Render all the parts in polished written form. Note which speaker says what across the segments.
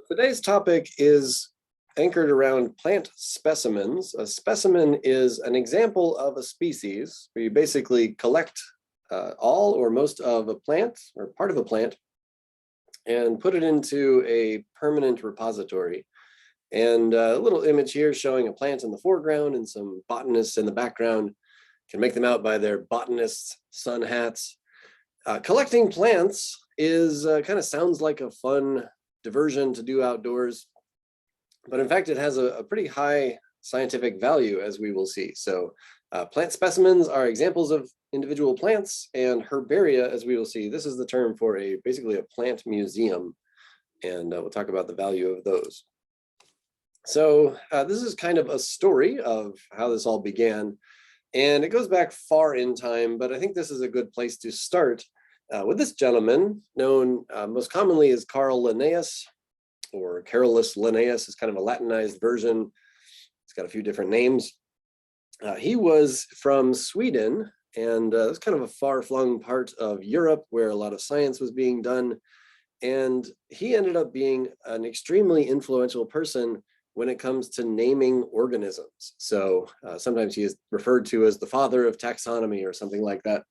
Speaker 1: Today's topic is anchored around plant specimens. A specimen is an example of a species where you basically collect all or most of a plant or part of a plant and put it into a permanent repository. And a little image here showing a plant in the foreground and some botanists in the background. Can make them out by their botanists' sun hats. Collecting plants is kind of sounds like a fun diversion to do outdoors, but in fact, it has a pretty high scientific value, as we will see. So plant specimens are examples of individual plants, and herbaria, as we will see, this is the term for basically a plant museum, and we'll talk about the value of those. So this is kind of a story of how this all began, and it goes back far in time, but I think this is a good place to start with this gentleman, known most commonly as Carl Linnaeus, or Carolus Linnaeus is kind of a Latinized version. It's got a few different names. He was from Sweden, and it was kind of a far-flung part of Europe where a lot of science was being done. And he ended up being an extremely influential person when it comes to naming organisms. So sometimes he is referred to as the father of taxonomy or something like that.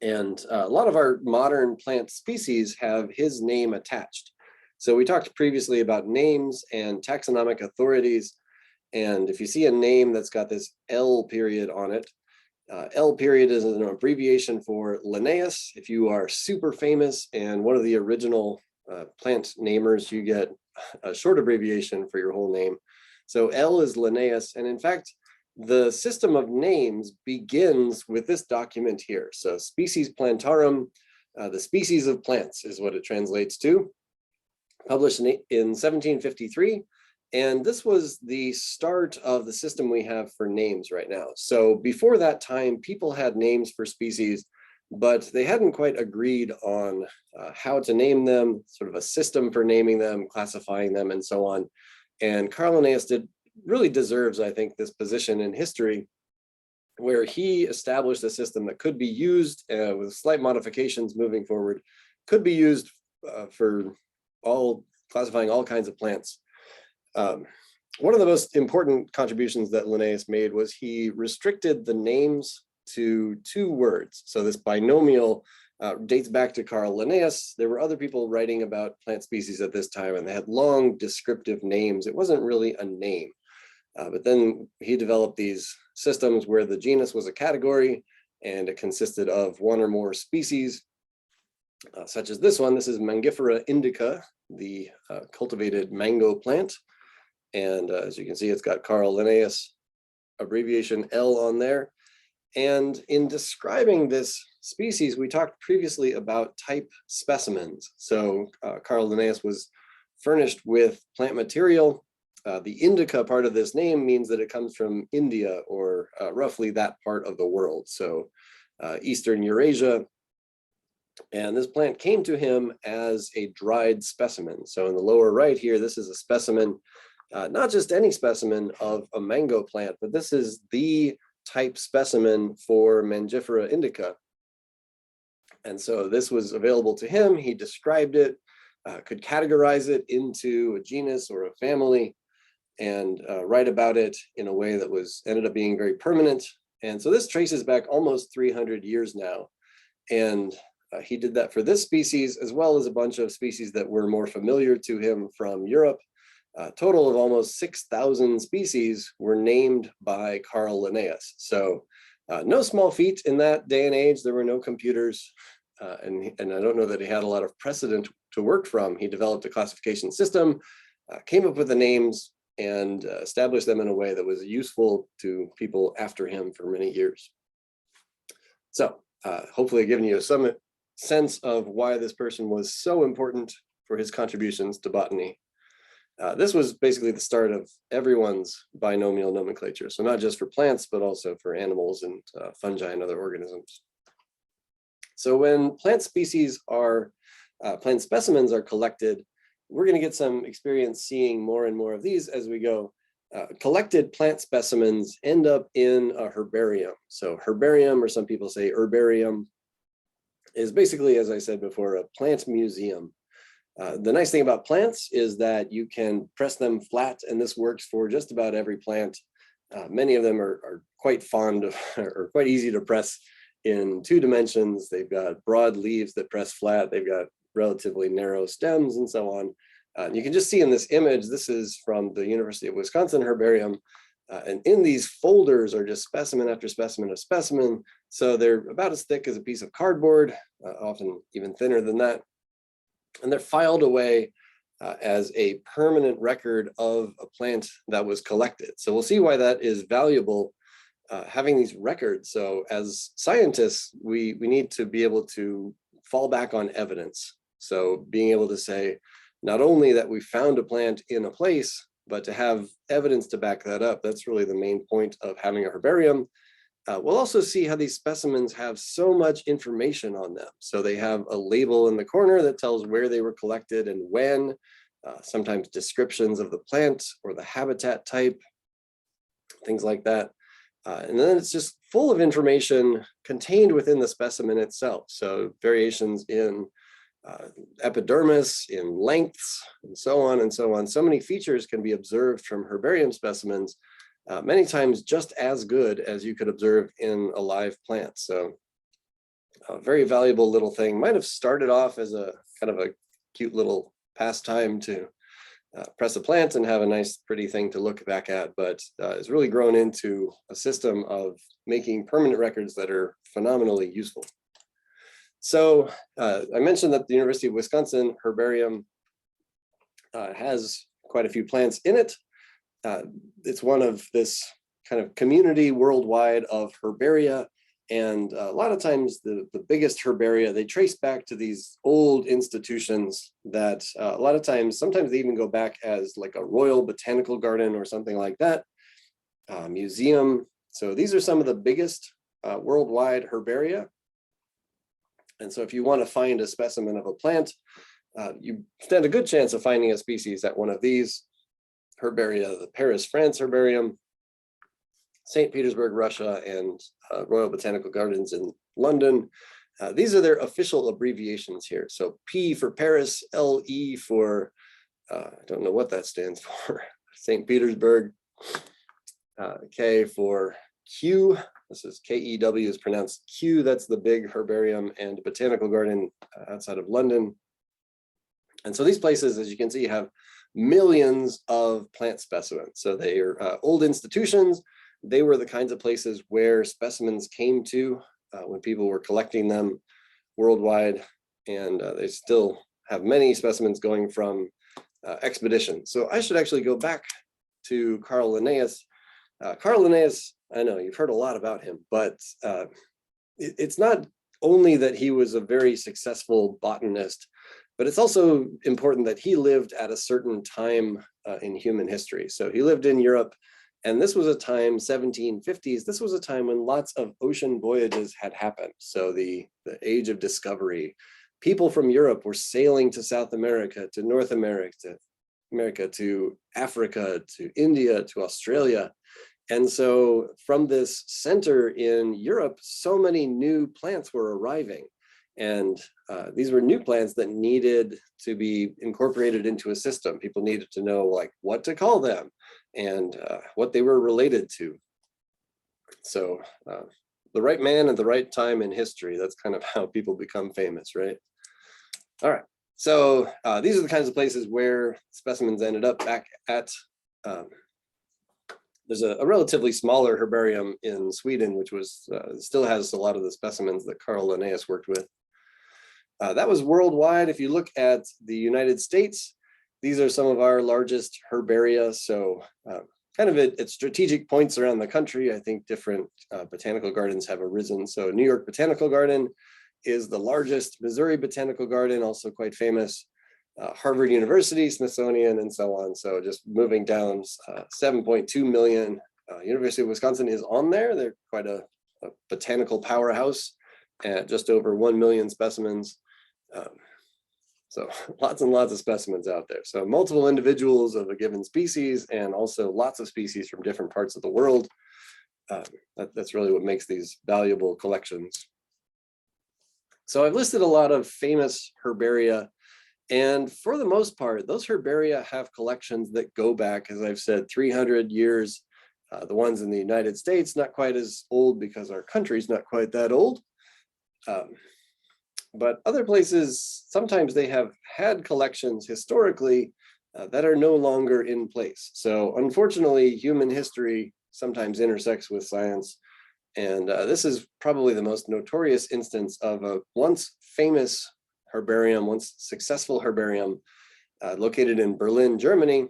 Speaker 1: And a lot of our modern plant species have his name attached. So we talked previously about names and taxonomic authorities. And if you see a name that's got this L period on it, L period is an abbreviation for Linnaeus. If you are super famous and one of the original plant namers, you get a short abbreviation for your whole name. So L is Linnaeus. And in fact, the system of names begins with this document here. So Species Plantarum, the species of plants is what it translates to, published in 1753. And this was the start of the system we have for names right now. So before that time, people had names for species, but they hadn't quite agreed on how to name them, sort of a system for naming them, classifying them, and so on. And Carl Linnaeus really deserves, I think, this position in history where he established a system that could be used with slight modifications moving forward, could be used for classifying all kinds of plants. One of the most important contributions that Linnaeus made was he restricted the names to 2 words. So this binomial dates back to Carl Linnaeus. There were other people writing about plant species at this time, and they had long descriptive names. It wasn't really a name. But then he developed these systems where the genus was a category and it consisted of 1 or more species, such as this one. This is Mangifera indica, the cultivated mango plant. And as you can see, it's got Carl Linnaeus abbreviation L on there. And in describing this species, we talked previously about type specimens. So Carl Linnaeus was furnished with plant material. The indica part of this name means that it comes from India, or roughly that part of the world. So Eastern Eurasia. And this plant came to him as a dried specimen. So in the lower right here, this is a specimen, not just any specimen of a mango plant, but this is the type specimen for Mangifera indica. And so this was available to him. He described it, could categorize it into a genus or a family, and write about it in a way that ended up being very permanent. And so this traces back almost 300 years now. And he did that for this species, as well as a bunch of species that were more familiar to him from Europe. A total of almost 6,000 species were named by Carl Linnaeus. So no small feat in that day and age. There were no computers, and I don't know that he had a lot of precedent to work from. He developed a classification system, came up with the names, and established them in a way that was useful to people after him for many years. So hopefully I've given you some sense of why this person was so important for his contributions to botany. This was basically the start of everyone's binomial nomenclature. So not just for plants, but also for animals and fungi and other organisms. So when plant specimens are collected, we're going to get some experience seeing more and more of these as we go. Collected plant specimens end up in a herbarium. So herbarium, or some people say herbarium, is basically, as I said before, a plant museum. The nice thing about plants is that you can press them flat, and this works for just about every plant. Many of them are quite fond of, or quite easy to press in 2 dimensions. They've got broad leaves that press flat. They've got relatively narrow stems and so on. You can just see in this image, this is from the University of Wisconsin Herbarium. And in these folders are just specimen after specimen of specimen. So they're about as thick as a piece of cardboard, often even thinner than that. And they're filed away as a permanent record of a plant that was collected. So we'll see why that is valuable, having these records. So as scientists, we need to be able to fall back on evidence. So being able to say, not only that we found a plant in a place, but to have evidence to back that up. That's really the main point of having a herbarium. We'll also see how these specimens have so much information on them. So they have a label in the corner that tells where they were collected and when, sometimes descriptions of the plant or the habitat type, things like that. And then it's just full of information contained within the specimen itself. So variations in epidermis, in lengths, and so on and so on. So many features can be observed from herbarium specimens, many times just as good as you could observe in a live plant. So a very valuable little thing. Might have started off as a kind of a cute little pastime to press a plant and have a nice pretty thing to look back at, but it's really grown into a system of making permanent records that are phenomenally useful. So I mentioned that the University of Wisconsin Herbarium has quite a few plants in it. It's one of this kind of community worldwide of herbaria. And a lot of times the biggest herbaria, they trace back to these old institutions that a lot of times, sometimes they even go back as like a royal botanical garden or something like that, museum. So these are some of the biggest worldwide herbaria. And so if you want to find a specimen of a plant, you stand a good chance of finding a species at one of these herbaria: the Paris, France Herbarium, St. Petersburg, Russia, and Royal Botanical Gardens in London. These are their official abbreviations here. So P for Paris, LE for, I don't know what that stands for, St. Petersburg, K for Q. This is KEW is pronounced Q. That's the big herbarium and botanical garden outside of London. And so these places, as you can see, have millions of plant specimens. So they are old institutions. They were the kinds of places where specimens came to when people were collecting them worldwide. And they still have many specimens going from expeditions. So I should actually go back to Carl Linnaeus. Carl Linnaeus, I know you've heard a lot about him, but it's not only that he was a very successful botanist, but it's also important that he lived at a certain time in human history. So he lived in Europe, and this was a time, 1750s, this was a time when lots of ocean voyages had happened. So the age of discovery, people from Europe were sailing to South America, to North America, to Africa, to India, to Australia. And so from this center in Europe, so many new plants were arriving. And these were new plants that needed to be incorporated into a system. People needed to know like what to call them and what they were related to. So the right man at the right time in history, that's kind of how people become famous, right? All right, so these are the kinds of places where specimens ended up back at, there's a relatively smaller herbarium in Sweden, which was still has a lot of the specimens that Carl Linnaeus worked with. That was worldwide. If you look at the United States, these are some of our largest herbaria. So kind of at strategic points around the country, I think different botanical gardens have arisen. So New York Botanical Garden is the largest. Missouri Botanical Garden, also quite famous. Harvard University, Smithsonian, and so on. So just moving down, 7.2 million. University of Wisconsin is on there. They're quite a botanical powerhouse at just over 1 million specimens. So lots and lots of specimens out there. So multiple individuals of a given species and also lots of species from different parts of the world. That's really what makes these valuable collections. So I've listed a lot of famous herbaria And for the most part, those herbaria have collections that go back, as I've said, 300 years. The ones in the United States, not quite as old because our country's not quite that old. But other places, sometimes they have had collections historically that are no longer in place. So unfortunately, human history sometimes intersects with science. And this is probably the most notorious instance of a once famous herbarium, once successful herbarium located in Berlin, Germany.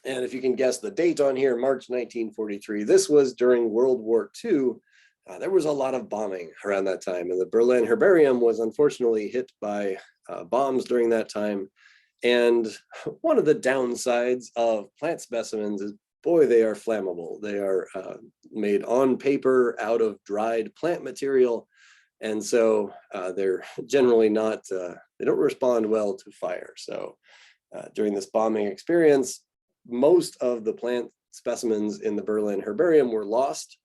Speaker 1: And if you can guess the date on here, March 1943, this was during World War II. There was a lot of bombing around that time, and the Berlin Herbarium was unfortunately hit by bombs during that time. And one of the downsides of plant specimens is, boy, they are flammable. They are made on paper out of dried plant material. And so they're generally not, they don't respond well to fire. So during this bombing experience, most of the plant specimens in the Berlin Herbarium were lost.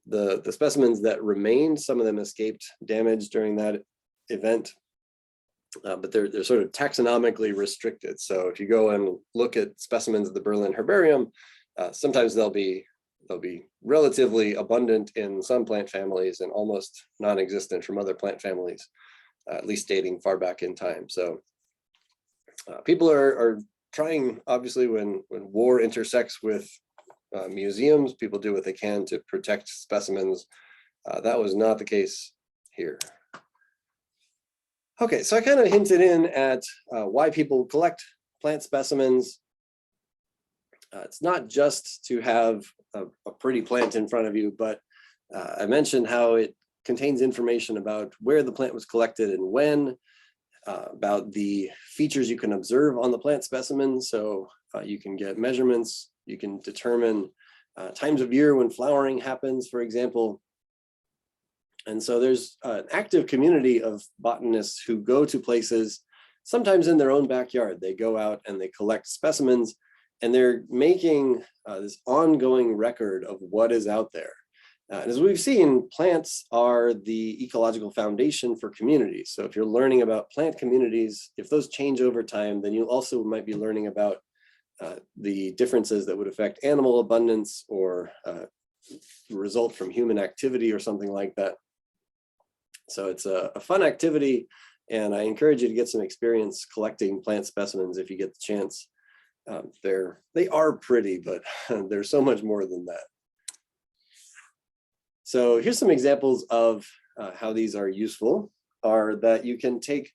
Speaker 1: The specimens that remained, some of them escaped damage during that event, but they're sort of taxonomically restricted. So if you go and look at specimens of the Berlin Herbarium, sometimes they'll be relatively abundant in some plant families and almost non-existent from other plant families, at least dating far back in time. So people are trying, obviously, when war intersects with museums, people do what they can to protect specimens. That was not the case here. Okay, so I kind of hinted in at why people collect plant specimens. It's not just to have a pretty plant in front of you, but I mentioned how it contains information about where the plant was collected and when, about the features you can observe on the plant specimen. So you can get measurements, you can determine times of year when flowering happens, for example. And so there's an active community of botanists who go to places, sometimes in their own backyard. They go out and they collect specimens, and they're making this ongoing record of what is out there. And as we've seen, plants are the ecological foundation for communities. So if you're learning about plant communities, if those change over time, then you also might be learning about the differences that would affect animal abundance or result from human activity or something like that. So it's a fun activity, and I encourage you to get some experience collecting plant specimens if you get the chance. They are pretty, but there's so much more than that. So here's some examples of how these are useful, are that you can take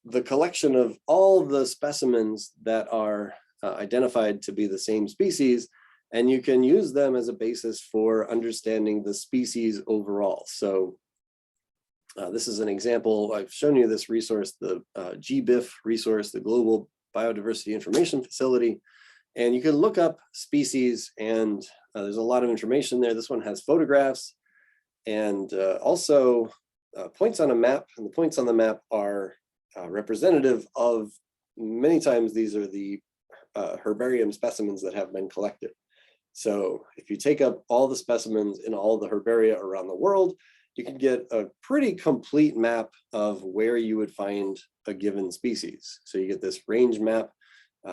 Speaker 1: the collection of all the specimens that are identified to be the same species, and you can use them as a basis for understanding the species overall. So this is an example. I've shown you this resource, the GBIF resource, the Global Biodiversity Information Facility, and you can look up species, and there's a lot of information there. This one has photographs and also points on a map, and the points on the map are representative of, many times these are the herbarium specimens that have been collected. So if you take up all the specimens in all the herbaria around the world, you can get a pretty complete map of where you would find a given species. So you get this range map.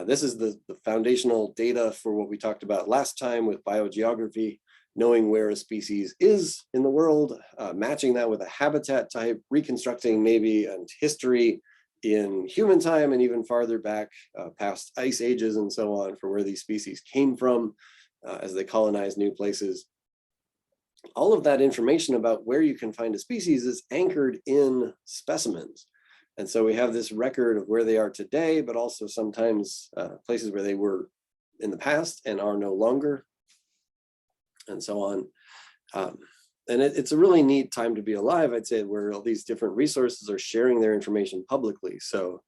Speaker 1: This is the foundational data for what we talked about last time with biogeography, knowing where a species is in the world, matching that with a habitat type, reconstructing maybe a history in human time and even farther back past ice ages and so on for where these species came from as they colonize new places. All of that information about where you can find a species is anchored in specimens. And so we have this record of where they are today, but also sometimes places where they were in the past and are no longer, and so on. And it's a really neat time to be alive, I'd say, where all these different resources are sharing their information publicly. So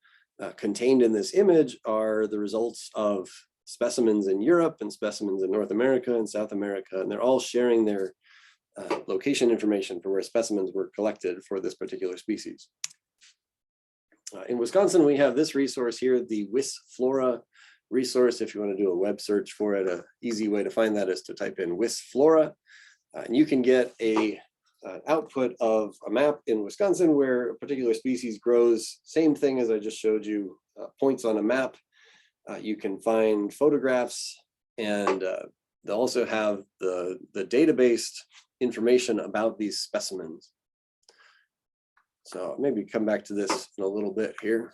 Speaker 1: contained in this image are the results of specimens in Europe and specimens in North America and South America, and they're all sharing their location information for where specimens were collected for this particular species. In Wisconsin, we have this resource here, the WisFlora resource. If you want to do a web search for it, an easy way to find that is to type in WisFlora. And you can get a output of a map in Wisconsin where a particular species grows. Same thing as I just showed you, points on a map. You can find photographs, and they also have the database information about these specimens. So maybe come back to this in a little bit here.